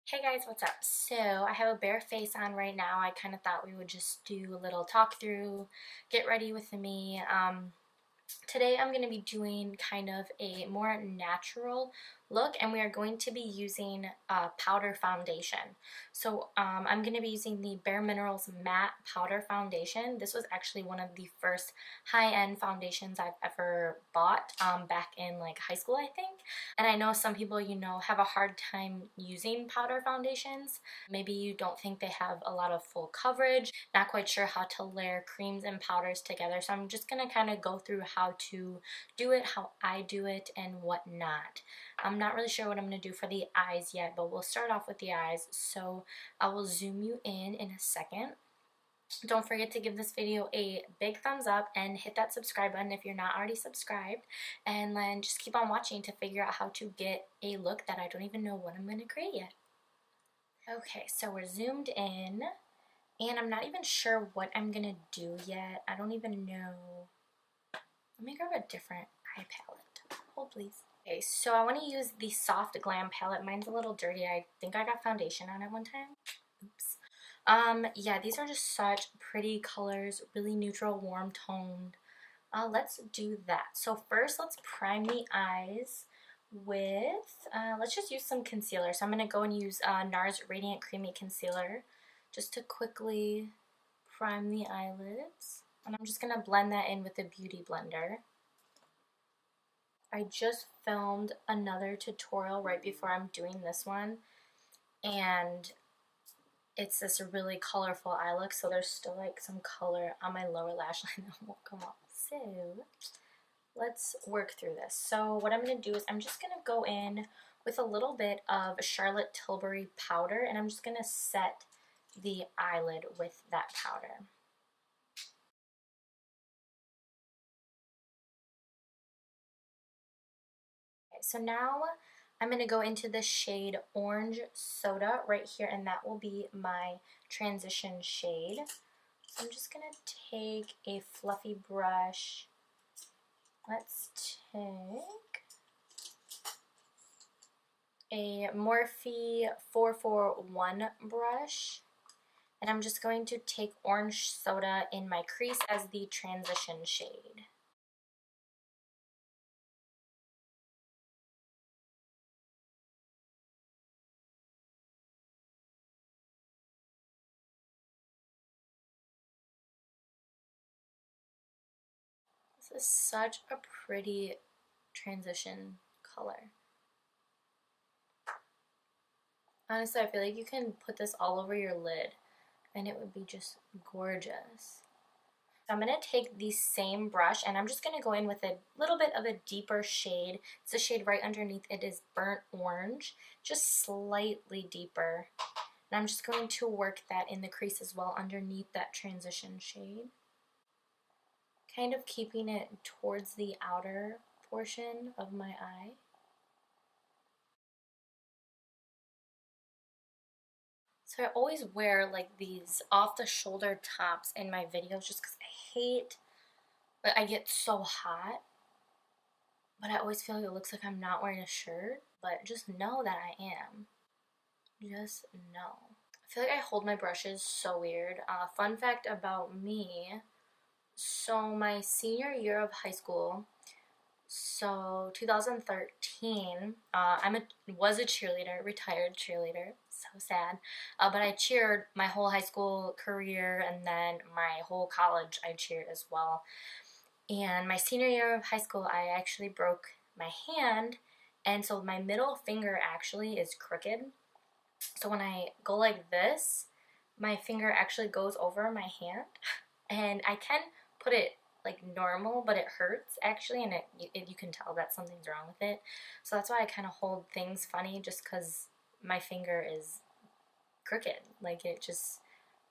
Hey guys, what's up? So I have a bare face on right now. I kind of thought we would just do a little talk through, get ready with me. Today I'm going to be doing kind of a more natural look, and we are going to be using powder foundation. So I'm going to be using the Bare Minerals Matte Powder Foundation. This was actually one of the first high-end foundations I've ever bought back in like high school, I think. And I know some people, have a hard time using powder foundations. Maybe you don't think they have a lot of full coverage, not quite sure how to layer creams and powders together. So I'm just going to kind of go through how to do it, how I do it, and whatnot. I'm not really sure what I'm going to do for the eyes yet, but we'll start off with the eyes. So I will zoom you in a second. Don't forget to give this video a big thumbs up and hit that subscribe button if you're not already subscribed. And then just keep on watching to figure out how to get a look that I don't even know what I'm going to create yet. Okay, so we're zoomed in. And I'm not even sure what I'm going to do yet. I don't even know. Let me grab a different eye palette. Hold please. Okay, so I want to use the Soft Glam palette. Mine's a little dirty. I think I got foundation on it one time. Oops. Yeah, these are just such pretty colors, really neutral, warm toned. Let's do that. So first, let's prime the eyes with, let's just use some concealer. So I'm going to go and use NARS Radiant Creamy Concealer just to quickly prime the eyelids. And I'm just going to blend that in with a beauty blender. I just filmed another tutorial right before I'm doing this one, and it's this really colorful eye look, so there's still like some color on my lower lash line that won't come off. So let's work through this. So what I'm going to do is I'm just going to go in with a little bit of Charlotte Tilbury powder, and I'm just going to set the eyelid with that powder. Okay, so now I'm going to go into the shade Orange Soda right here, and that will be my transition shade. So I'm just going to take a fluffy brush. Let's take a Morphe 441 brush, and I'm just going to take Orange Soda in my crease as the transition shade. This is such a pretty transition color. Honestly, I feel like you can put this all over your lid and it would be just gorgeous. I'm going to take the same brush and I'm just going to go in with a little bit of a deeper shade. It's a shade right underneath. It is Burnt Orange, just slightly deeper. And I'm just going to work that in the crease as well underneath that transition shade. Kind of keeping it towards the outer portion of my eye. So I always wear like these off the shoulder tops in my videos just because I get so hot, but I always feel like it looks like I'm not wearing a shirt, but just know that I am. Just know. I feel like I hold my brushes so weird. Fun fact about me, so my senior year of high school, so 2013, was a cheerleader, retired cheerleader, so sad, but I cheered my whole high school career, and then my whole college I cheered as well. And my senior year of high school, I actually broke my hand, and so my middle finger actually is crooked. So when I go like this, my finger actually goes over my hand, and I can put it like normal, but it hurts actually, and you can tell that something's wrong with it. So that's why I kind of hold things funny, just because my finger is crooked. Like it just,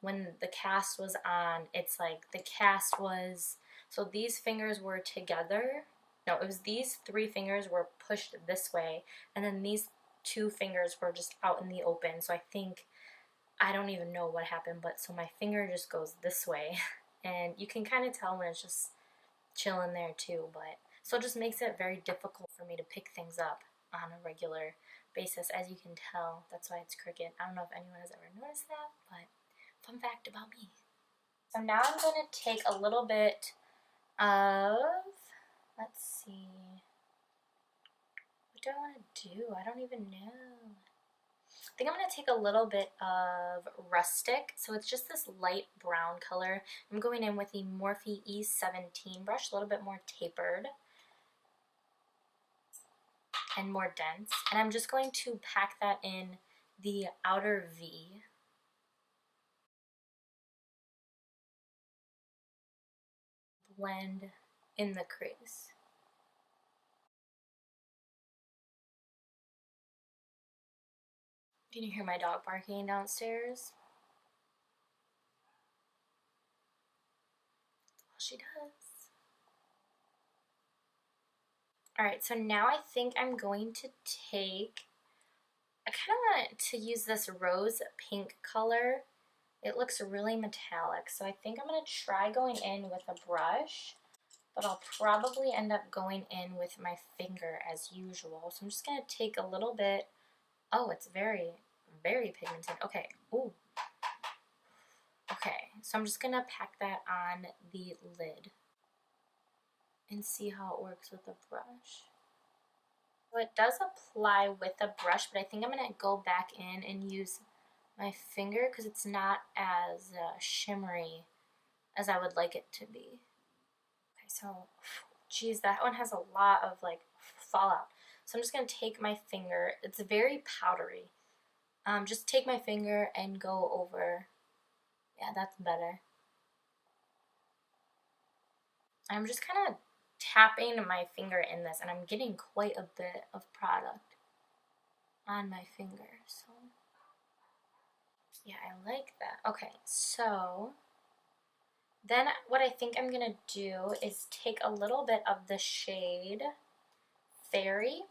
when the cast was on, it's like the cast was, so these fingers were together. No, it was these three fingers were pushed this way, and then these two fingers were just out in the open. So I don't even know what happened, but so my finger just goes this way. And you can kind of tell when it's just chilling there too, but so it just makes it very difficult for me to pick things up on a regular basis, as you can tell. That's why it's crooked. I don't know if anyone has ever noticed that, but fun fact about me. So now I'm going to take a little bit of, let's see, what do I want to do? I don't even know. I think I'm going to take a little bit of Rustic, so it's just this light brown color. I'm going in with the Morphe E17 brush, a little bit more tapered and more dense, and I'm just going to pack that in the outer V. Blend in the crease. Can you hear my dog barking downstairs? Well, she does. Alright, so now I think I'm going to take, I kind of want to use this rose pink color. It looks really metallic, so I think I'm going to try going in with a brush, but I'll probably end up going in with my finger as usual. So I'm just going to take a little bit. Oh, it's very, very pigmented. Okay, ooh. Okay, so I'm just going to pack that on the lid and see how it works with a brush. So it does apply with a brush, but I think I'm going to go back in and use my finger because it's not as shimmery as I would like it to be. Okay, so, geez, that one has a lot of like fallout. So I'm just going to take my finger. It's very powdery. Just take my finger and go over. Yeah, that's better. I'm just kind of tapping my finger in this, and I'm getting quite a bit of product on my finger. So yeah, I like that. Okay, so then what I think I'm gonna do is take a little bit of the shade Fairy.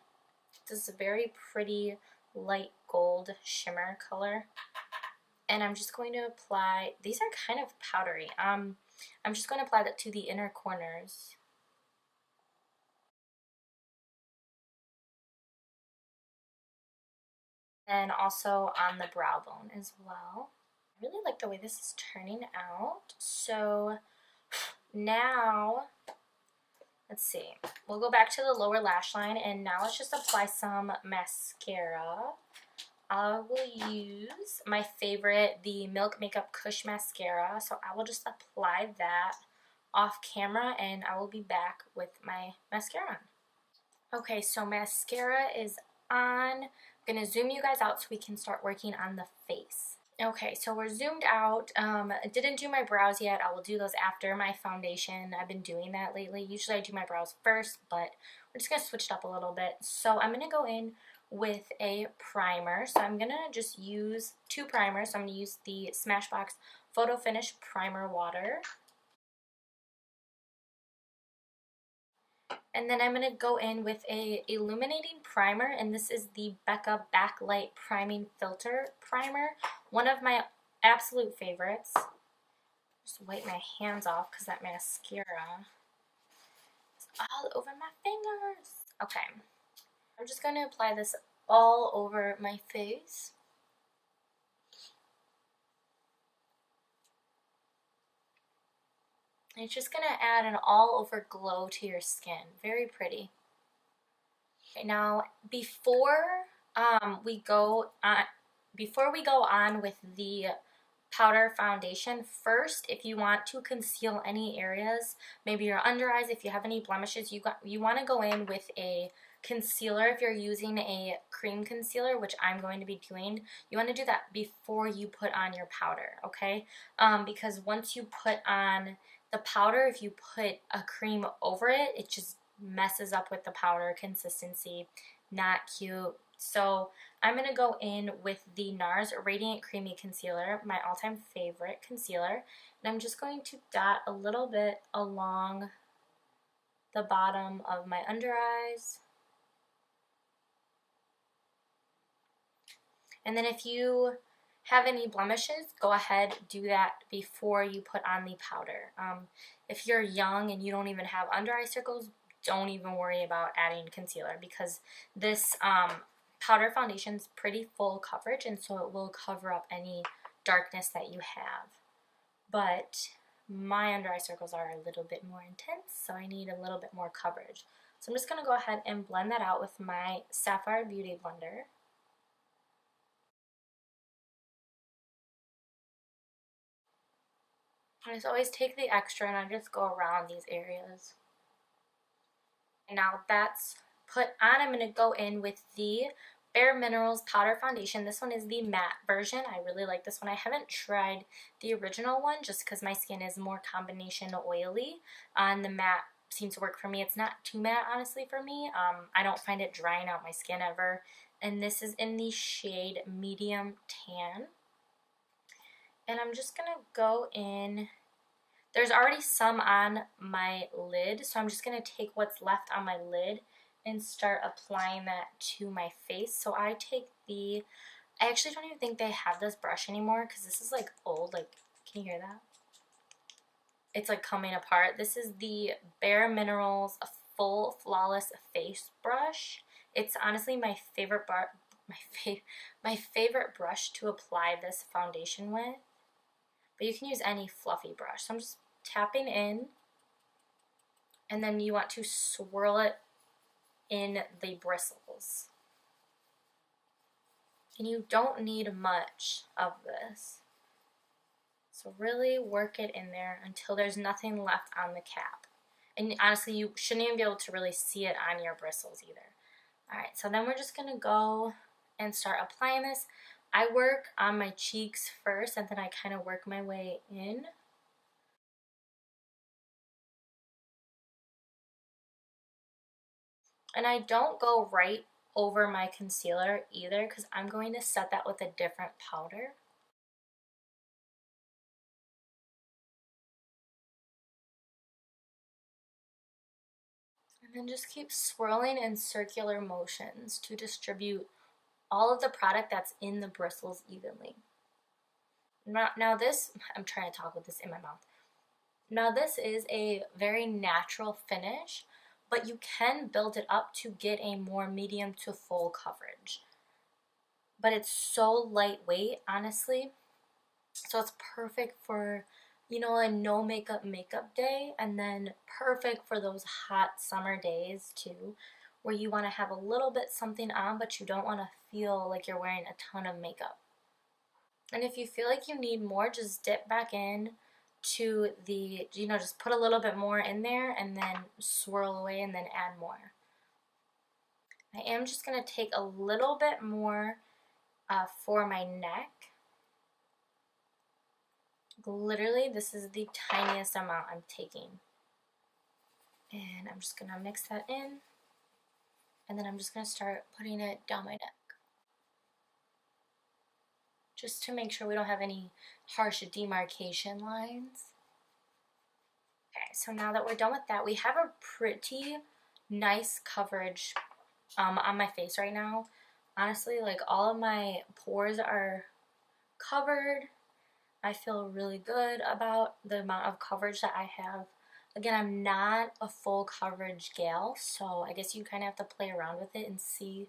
This is a very pretty light gold shimmer color, and I'm just going to apply, these are kind of powdery. I'm just going to apply that to the inner corners. And also on the brow bone as well. I really like the way this is turning out. So now, let's see, we'll go back to the lower lash line, and now let's just apply some mascara. I will use my favorite, the Milk Makeup Kush Mascara. So I will just apply that off camera, and I will be back with my mascara on. Okay, so mascara is on. I'm going to zoom you guys out so we can start working on the face. Okay, so we're zoomed out. I didn't do my brows yet. I will do those after my foundation. I've been doing that lately. Usually I do my brows first, but we're just going to switch it up a little bit. So I'm going to go in with a primer. So I'm going to just use two primers. So I'm going to use the Smashbox Photo Finish Primer Water. And then I'm going to go in with a illuminating primer, and this is the Becca Backlight Priming Filter Primer. One of my absolute favorites. Just wipe my hands off because that mascara is all over my fingers. Okay, I'm just going to apply this all over my face. It's just going to add an all-over glow to your skin. Very pretty. Okay, now, before we go on with the powder foundation, first, if you want to conceal any areas, maybe your under eyes, if you have any blemishes, you want to go in with a concealer. If you're using a cream concealer, which I'm going to be doing, you want to do that before you put on your powder, okay? Because once you put on the powder, if you put a cream over it, it just messes up with the powder consistency. Not cute. So I'm going to go in with the NARS Radiant Creamy Concealer, my all-time favorite concealer, and I'm just going to dot a little bit along the bottom of my under eyes. And then if you have any blemishes, go ahead, do that before you put on the powder. If you're young and you don't even have under eye circles, don't even worry about adding concealer, because this powder foundation's pretty full coverage, and so it will cover up any darkness that you have. But my under eye circles are a little bit more intense, so I need a little bit more coverage. So I'm just going to go ahead and blend that out with my Sapphire Beauty Blender. I just always take the extra and I just go around these areas. And now that's put on, I'm going to go in with the Bare Minerals Powder Foundation. This one is the matte version. I really like this one. I haven't tried the original one just because my skin is more combination oily. And the matte seems to work for me. It's not too matte, honestly, for me. I don't find it drying out my skin ever. And this is in the shade Medium Tan. And I'm just going to go in. There's already some on my lid, so I'm just going to take what's left on my lid and start applying that to my face. So I take I actually don't even think they have this brush anymore because this is like old. Like, can you hear that? It's like coming apart. This is the Bare Minerals Full Flawless Face Brush. It's honestly my favorite my favorite brush to apply this foundation with. But you can use any fluffy brush. So I'm just tapping in, and then you want to swirl it in the bristles. And you don't need much of this. So really work it in there until there's nothing left on the cap. And honestly, you shouldn't even be able to really see it on your bristles either. Alright, so then we're just going to go and start applying this. I work on my cheeks first, and then I kind of work my way in. And I don't go right over my concealer either because I'm going to set that with a different powder. And then just keep swirling in circular motions to distribute all of the product that's in the bristles evenly. Now this, I'm trying to talk with this in my mouth. Now this is a very natural finish, but you can build it up to get a more medium to full coverage. But it's so lightweight, honestly. So it's perfect for, you know, a no makeup day, and then perfect for those hot summer days too, where you want to have a little bit something on, but you don't want to feel like you're wearing a ton of makeup. And if you feel like you need more, just dip back in to the, you know, just put a little bit more in there and then swirl away and then add more. I am just going to take a little bit more for my neck. Literally, this is the tiniest amount I'm taking. And I'm just going to mix that in. And then I'm just going to start putting it down my neck, just to make sure we don't have any harsh demarcation lines. Okay, so now that we're done with that, we have a pretty nice coverage on my face right now. Honestly, like all of my pores are covered. I feel really good about the amount of coverage that I have. Again, I'm not a full coverage gal, so I guess you kind of have to play around with it and see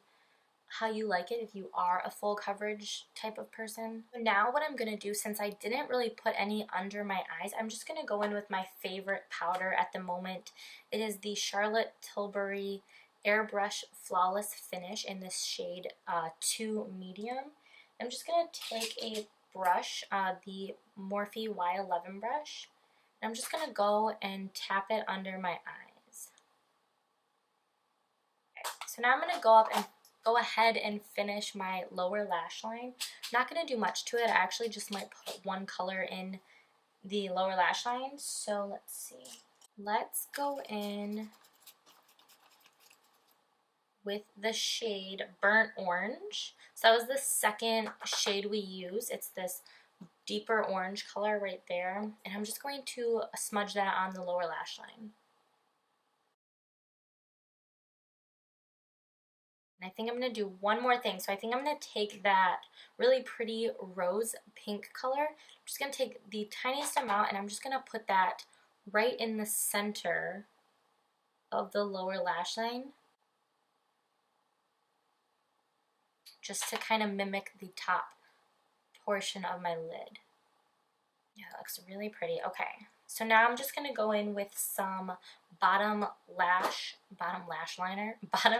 how you like it if you are a full coverage type of person. Now what I'm going to do, since I didn't really put any under my eyes, I'm just going to go in with my favorite powder at the moment. It is the Charlotte Tilbury Airbrush Flawless Finish in this shade 2 Medium. I'm just going to take a brush, the Morphe Y11 brush, and I'm just going to go and tap it under my eyes. Okay, so now I'm going to go ahead and finish my lower lash line. I'm not going to do much to it. I actually just might put one color in the lower lash line. So let's see. Let's go in with the shade Burnt Orange. So that was the second shade we used. It's this deeper orange color right there. And I'm just going to smudge that on the lower lash line. And I think I'm going to do one more thing. So I think I'm going to take that really pretty rose pink color. I'm just going to take the tiniest amount and I'm just going to put that right in the center of the lower lash line. just to kind of mimic the top portion of my lid. Yeah, that looks really pretty. Okay, so now I'm just gonna go in with some bottom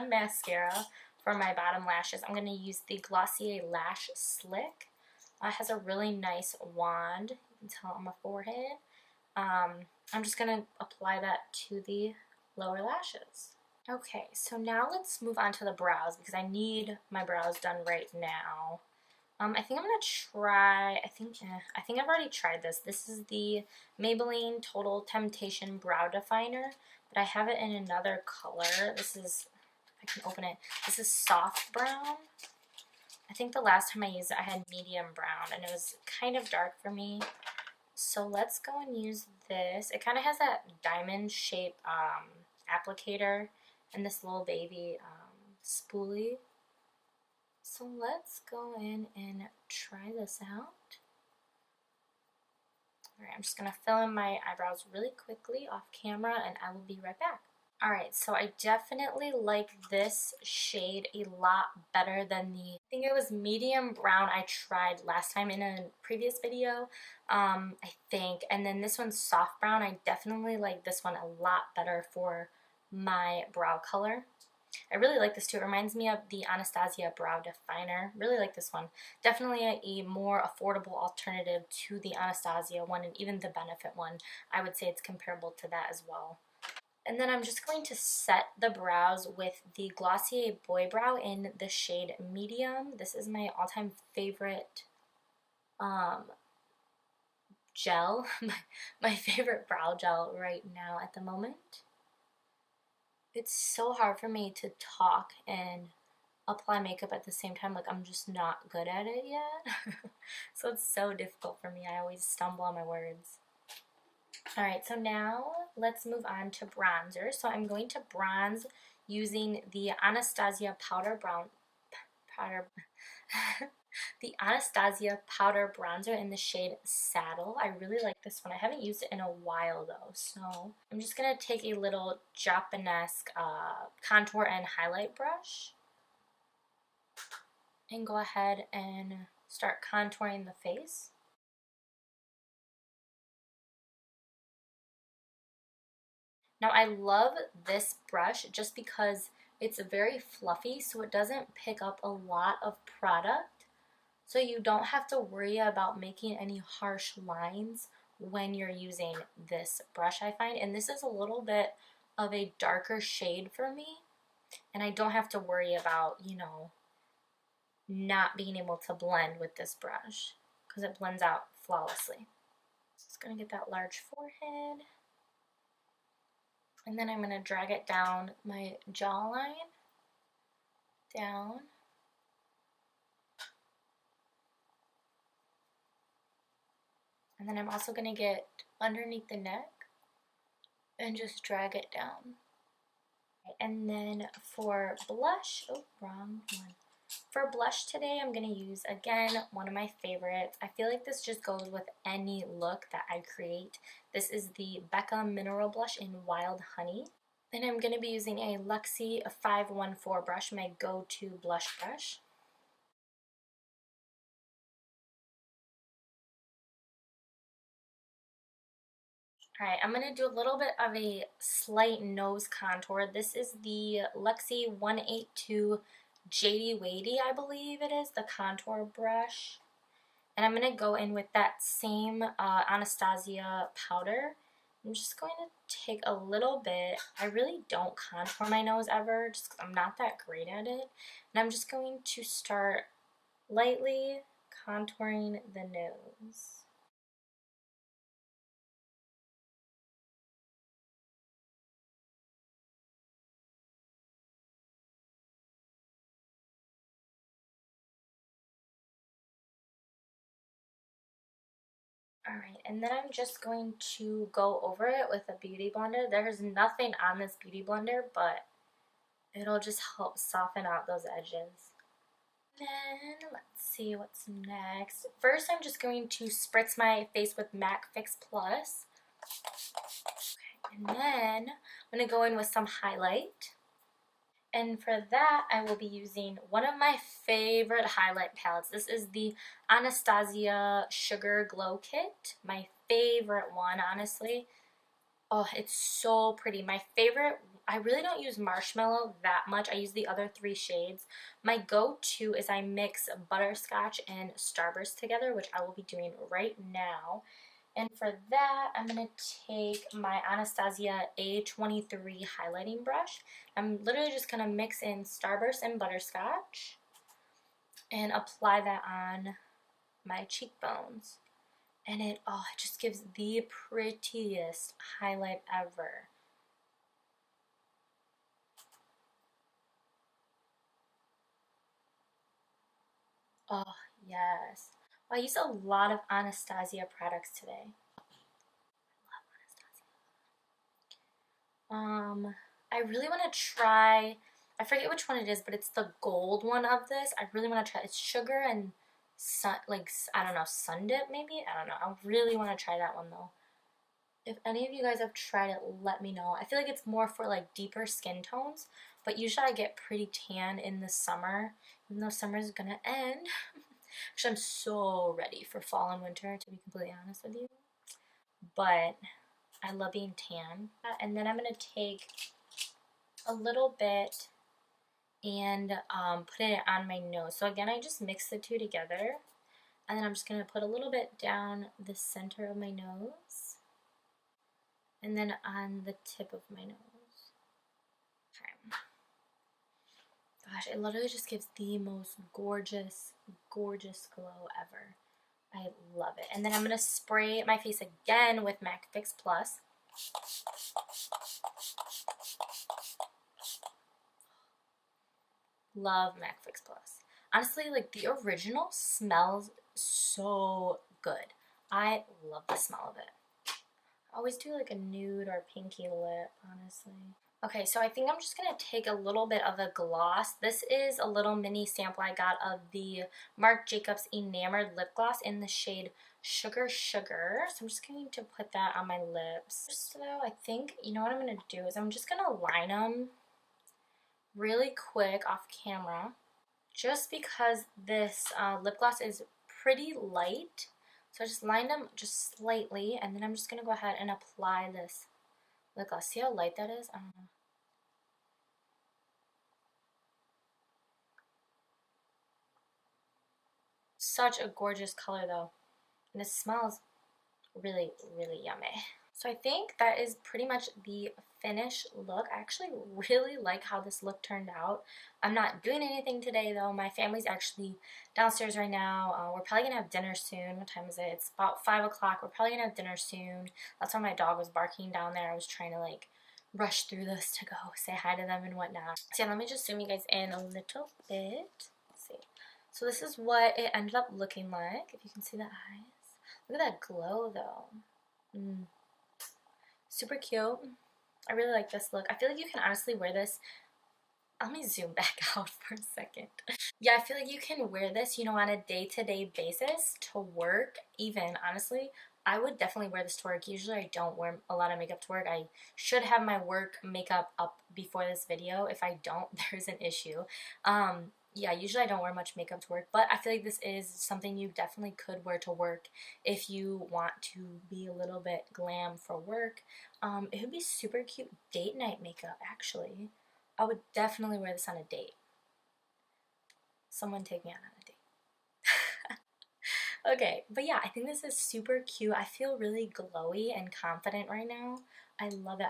mascara for my bottom lashes. I'm gonna use the Glossier Lash Slick. It has a really nice wand. You can tell on my forehead. I'm just gonna apply that to the lower lashes. Okay, so now let's move on to the brows because I need my brows done right now. I think I'm gonna try, I think I've already tried this. This is the Maybelline Total Temptation Brow Definer, but I have it in another color. This is, if I can open it, this is soft brown. I think the last time I used it, I had medium brown, and it was kind of dark for me. So let's go and use this. It kind of has that diamond shape applicator and this little baby spoolie. So let's go in and try this out. Alright, I'm just going to fill in my eyebrows really quickly off camera and I will be right back. Alright, so I definitely like this shade a lot better than I think it was medium brown I tried last time in a previous video, I think. And then this one's soft brown. I definitely like this one a lot better for my brow color. I really like this too. It reminds me of the Anastasia Brow Definer. Really like this one. Definitely a more affordable alternative to the Anastasia one and even the Benefit one. I would say it's comparable to that as well. And then I'm just going to set the brows with the Glossier Boy Brow in the shade Medium. This is my all-time favorite gel. my favorite brow gel right now at the moment. It's so hard for me to talk and apply makeup at the same time. Like, I'm just not good at it yet. So it's so difficult for me. I always stumble on my words. Alright, so now let's move on to bronzer. So I'm going to bronze using the Anastasia Powder the Anastasia Powder Bronzer in the shade Saddle. I really like this one. I haven't used it in a while though, so I'm just going to take a little Japanesque contour and highlight brush and go ahead and start contouring the face. Now I love this brush just because it's very fluffy, so it doesn't pick up a lot of product. So you don't have to worry about making any harsh lines when you're using this brush, I find. And this is a little bit of a darker shade for me. And I don't have to worry about, you know, not being able to blend with this brush because it blends out flawlessly. Just going to get that large forehead. And then I'm going to drag it down my jawline. Down. And then I'm also going to get underneath the neck and just drag it down. And then for blush, oh, wrong one. For blush today, I'm going to use, again, one of my favorites. I feel like this just goes with any look that I create. This is the Becca Mineral Blush in Wild Honey. Then I'm going to be using a Luxie 514 brush, my go-to blush brush. Alright, I'm going to do a little bit of a slight nose contour. This is the Luxie 182 JD Wadey, I believe it is, the contour brush. And I'm going to go in with that same Anastasia powder. I'm just going to take a little bit. I really don't contour my nose ever, just because I'm not that great at it. And I'm just going to start lightly contouring the nose. Alright, and then I'm just going to go over it with a beauty blender. There's nothing on this beauty blender, but it'll just help soften out those edges. Then, let's see what's next. First, I'm just going to spritz my face with MAC Fix Plus. Okay, and then I'm going to go in with some highlight. And for that, I will be using one of my favorite highlight palettes. This is the Anastasia Sugar Glow Kit. My favorite one, honestly. Oh, it's so pretty. My favorite, I really don't use Marshmallow that much. I use the other three shades. My go-to is I mix Butterscotch and Starburst together, which I will be doing right now. And for that, I'm going to take my Anastasia A23 highlighting brush. I'm literally just going to mix in Starburst and Butterscotch and apply that on my cheekbones. And it just gives the prettiest highlight ever. Oh, yes. I use a lot of Anastasia products today. I really want to try, I forget which one it is, but it's the gold one of this. I really want to try, it's sugar and sun, like, I don't know, sun dip maybe? I don't know. I really want to try that one though. If any of you guys have tried it, let me know. I feel like it's more for like deeper skin tones, but usually I get pretty tan in the summer, even though summer is gonna end. Actually, I'm so ready for fall and winter, to be completely honest with you. But I love being tan. And then I'm gonna take a little bit and put it on my nose. So again, I just mix the two together. And then I'm just gonna put a little bit down the center of my nose. And then on the tip of my nose. Okay. Gosh, it literally just gives the most gorgeous, gorgeous glow ever. I love it. And then I'm going to spray my face again with MAC Fix Plus. Love MAC Fix Plus. Honestly, like the original smells so good. I love the smell of it. I always do like a nude or pinky lip, honestly. Okay, so I think I'm just going to take a little bit of a gloss. This is a little mini sample I got of the Marc Jacobs Enamored Lip Gloss in the shade Sugar Sugar. So I'm just going to put that on my lips. First though, I think, you know what I'm going to do is I'm just going to line them really quick off camera. Just because this lip gloss is pretty light. So I just lined them just slightly, and then I'm just going to go ahead and apply this lip gloss. See how light that is? I don't know. Such a gorgeous color though, and it smells really, really yummy. So I think that is pretty much the finished look. I actually really like how this look turned out. I'm not doing anything today though. My family's actually downstairs right now. We're probably gonna have dinner soon. What time is it? It's about 5 o'clock. We're probably gonna have dinner soon. That's why my dog was barking down there. I was trying to like rush through this to go say hi to them and whatnot. So yeah, let me just zoom you guys in a little bit. Let's see. So this is what it ended up looking like, if you can see the eyes. Look at that glow though. Super cute. I really like this look. I feel like you can honestly wear this. Let me zoom back out for a second. Yeah, I feel like you can wear this, you know, on a day-to-day basis to work even, honestly. I would definitely wear this to work. Usually I don't wear a lot of makeup to work. I should have my work makeup up before this video. If I don't, there's an issue. Yeah, usually I don't wear much makeup to work, but I feel like this is something you definitely could wear to work if you want to be a little bit glam for work. It would be super cute date night makeup, actually. I would definitely wear this on a date. Someone take me out on a date. Okay, but yeah, I think this is super cute. I feel really glowy and confident right now. I love it.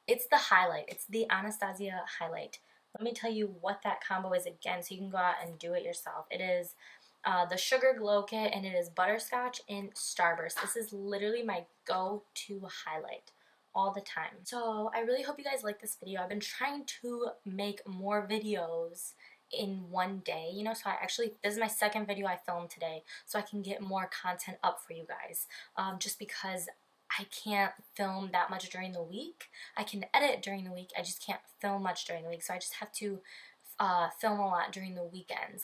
It's the highlight. It's the Anastasia highlight. Let me tell you what that combo is again so you can go out and do it yourself. It is the Sugar Glow Kit, and it is Butterscotch and Starburst. This is literally my go-to highlight all the time. So I really hope you guys like this video. I've been trying to make more videos in one day, you know, so this is my second video I filmed today, so I can get more content up for you guys, just because I can't film that much during the week. I can edit during the week, I just can't film much during the week, so I just have to film a lot during the weekends.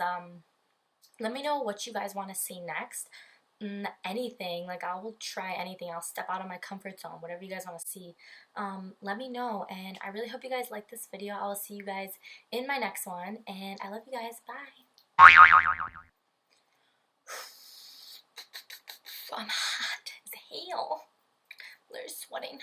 Let me know what you guys want to see next. anything. Like, I will try anything. I'll step out of my comfort zone, whatever you guys want to see. Let me know, and I really hope you guys like this video. I will see you guys in my next one, and I love you guys. Bye. I'm hot as hell. They're sweating.